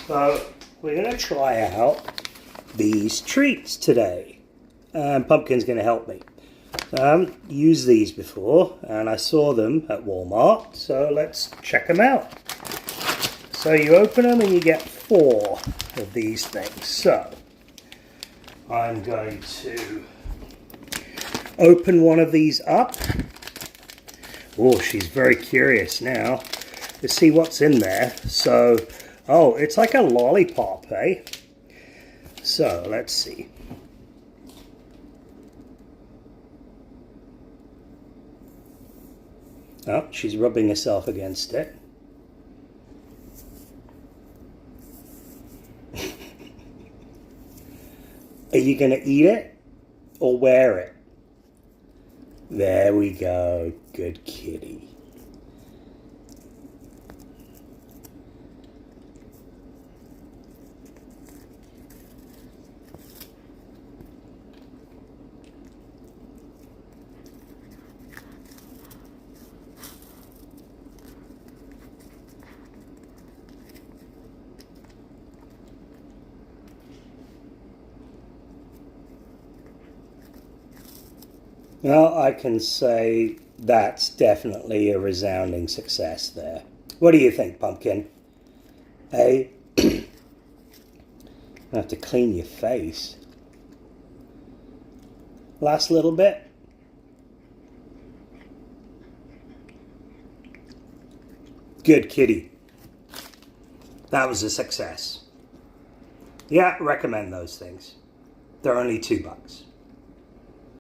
So we're going to try out these treats today. And Pumpkin's going to help me. I haven't used these before, and I saw them at Walmart, so let's check them out. So you open them and you get 4 of these things. So I'm going to open one of these up. Oh, she's very curious now to see what's in there. So, oh, it's like a lollipop, eh? So let's see. Oh, she's rubbing herself against it. Are you going to eat it or wear it? There we go. Good kitty. Well, I can say that's definitely a resounding success there. What do you think, Pumpkin? Hey, I have to clean your face. Last little bit. Good kitty. That was a success. Yeah, recommend those things. They're only $2.